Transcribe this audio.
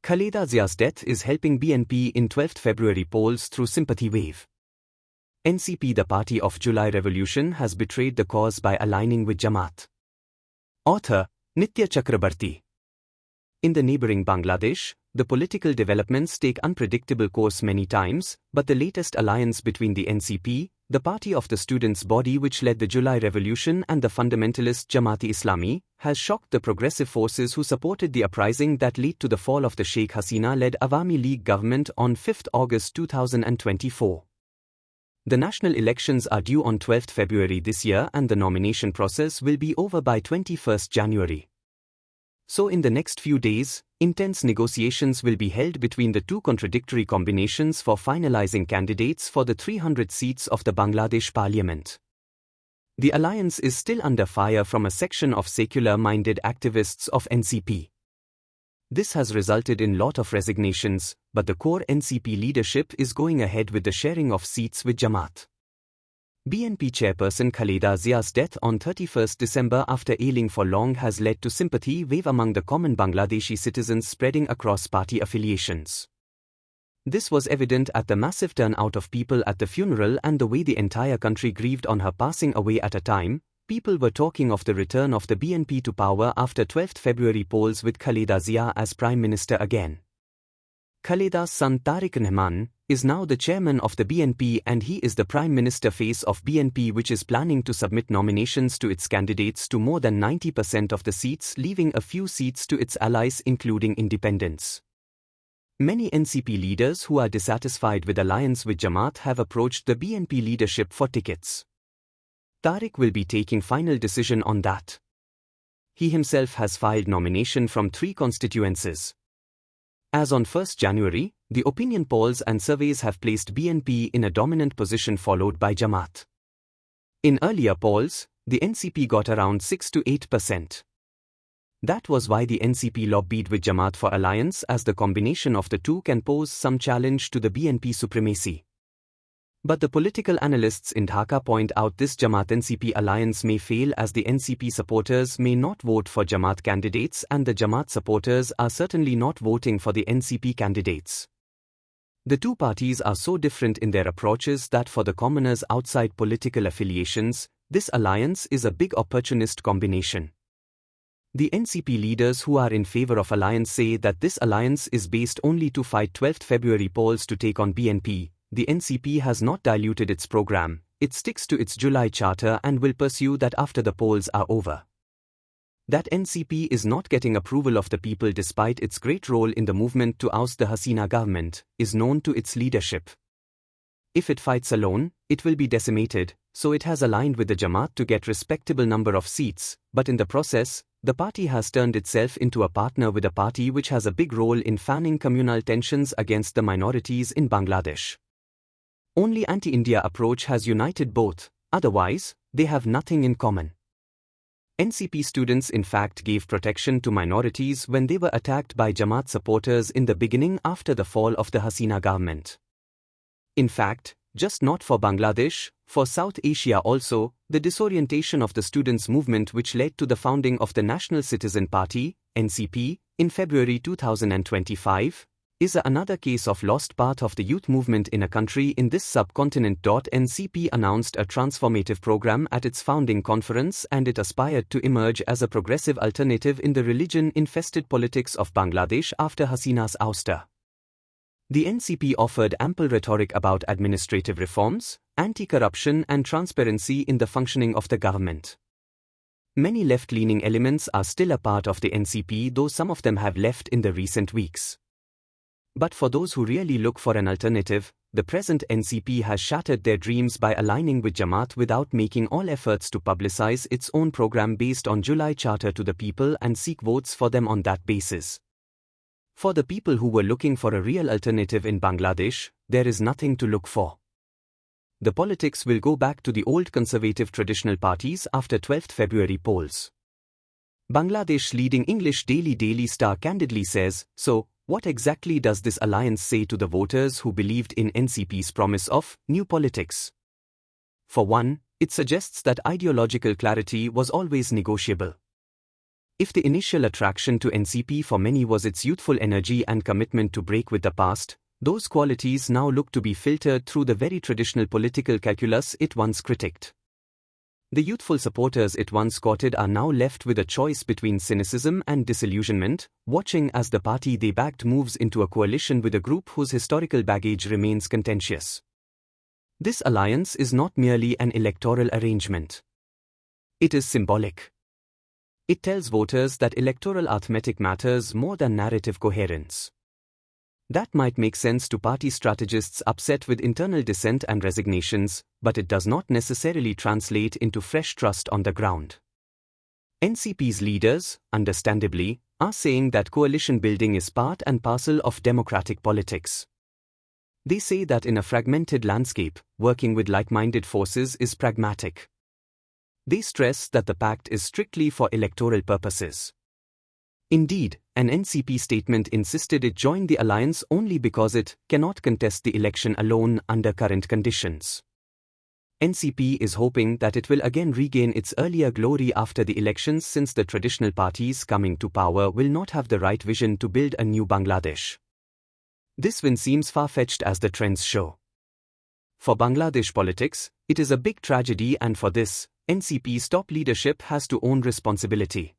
Khaleda Zia's death is helping BNP in 12th February polls through sympathy wave. NCP, the party of July Revolution, has betrayed the cause by aligning with Jamaat. Author, Nitya Chakrabarti. In the neighbouring Bangladesh, the political developments take unpredictable course many times, but the latest alliance between the NCP, the party of the students' body which led the July Revolution, and the fundamentalist Jamaat-e-Islami, has shocked the progressive forces who supported the uprising that led to the fall of the Sheikh Hasina-led Awami League government on 5 August 2024. The national elections are due on 12 February this year and the nomination process will be over by 21 January. So in the next few days, intense negotiations will be held between the two contradictory combinations for finalizing candidates for the 300 seats of the Bangladesh parliament. The alliance is still under fire from a section of secular-minded activists of NCP. This has resulted in lot of resignations, but the core NCP leadership is going ahead with the sharing of seats with Jamaat. BNP chairperson Khaleda Zia's death on 31 December after ailing for long has led to sympathy wave among the common Bangladeshi citizens spreading across party affiliations. This was evident at the massive turnout of people at the funeral and the way the entire country grieved on her passing away at a time. People were talking of the return of the BNP to power after 12 February polls with Khaleda Zia as Prime Minister again. Khaleda's son Tariq Rahman is now the chairman of the BNP and he is the Prime Minister face of BNP, which is planning to submit nominations to its candidates to more than 90% of the seats, leaving a few seats to its allies including independents. Many NCP leaders who are dissatisfied with alliance with Jamaat have approached the BNP leadership for tickets. Tariq will be taking final decision on that. He himself has filed nomination from 3 constituencies. As on 1 January, the opinion polls and surveys have placed BNP in a dominant position followed by Jamaat. In earlier polls, the NCP got around 6 to 8%. That was why the NCP lobbied with Jamaat for alliance, as the combination of the two can pose some challenge to the BNP supremacy. But the political analysts in Dhaka point out this Jamaat-NCP alliance may fail as the NCP supporters may not vote for Jamaat candidates and the Jamaat supporters are certainly not voting for the NCP candidates. The two parties are so different in their approaches that for the commoners outside political affiliations, this alliance is a big opportunist combination. The NCP leaders who are in favor of alliance say that this alliance is based only to fight 12 February polls to take on BNP. The NCP has not diluted its program, it sticks to its July charter and will pursue that after the polls are over. That NCP is not getting approval of the people despite its great role in the movement to oust the Hasina government, is known to its leadership. If it fights alone, it will be decimated, so it has aligned with the Jamaat to get respectable number of seats, but in the process, the party has turned itself into a partner with a party which has a big role in fanning communal tensions against the minorities in Bangladesh. Only anti-India approach has united both, otherwise, they have nothing in common. NCP students in fact gave protection to minorities when they were attacked by Jamaat supporters in the beginning after the fall of the Hasina government. In fact, just not for Bangladesh, for South Asia also, the disorientation of the students' movement which led to the founding of the National Citizen Party, NCP, in February 2025, is another case of lost path of the youth movement in a country in this subcontinent. NCP announced a transformative program at its founding conference and it aspired to emerge as a progressive alternative in the religion-infested politics of Bangladesh after Hasina's ouster. The NCP offered ample rhetoric about administrative reforms, anti-corruption and transparency in the functioning of the government. Many left-leaning elements are still a part of the NCP, though some of them have left in the recent weeks. But for those who really look for an alternative, the present NCP has shattered their dreams by aligning with Jamaat without making all efforts to publicize its own program based on July Charter to the people and seek votes for them on that basis. For the people who were looking for a real alternative in Bangladesh, there is nothing to look for. The politics will go back to the old conservative traditional parties after 12 February polls. Bangladesh leading English daily Daily Star candidly says, so, what exactly does this alliance say to the voters who believed in NCP's promise of new politics? For one, it suggests that ideological clarity was always negotiable. If the initial attraction to NCP for many was its youthful energy and commitment to break with the past, those qualities now look to be filtered through the very traditional political calculus it once critiqued. The youthful supporters it once courted are now left with a choice between cynicism and disillusionment, watching as the party they backed moves into a coalition with a group whose historical baggage remains contentious. This alliance is not merely an electoral arrangement. It is symbolic. It tells voters that electoral arithmetic matters more than narrative coherence. That might make sense to party strategists upset with internal dissent and resignations, but it does not necessarily translate into fresh trust on the ground. NCP's leaders, understandably, are saying that coalition building is part and parcel of democratic politics. They say that in a fragmented landscape, working with like-minded forces is pragmatic. They stress that the pact is strictly for electoral purposes. Indeed, an NCP statement insisted it joined the alliance only because it cannot contest the election alone under current conditions. NCP is hoping that it will again regain its earlier glory after the elections, since the traditional parties coming to power will not have the right vision to build a new Bangladesh. This win seems far-fetched as the trends show. For Bangladesh politics, it is a big tragedy, and for this, NCP's top leadership has to own responsibility.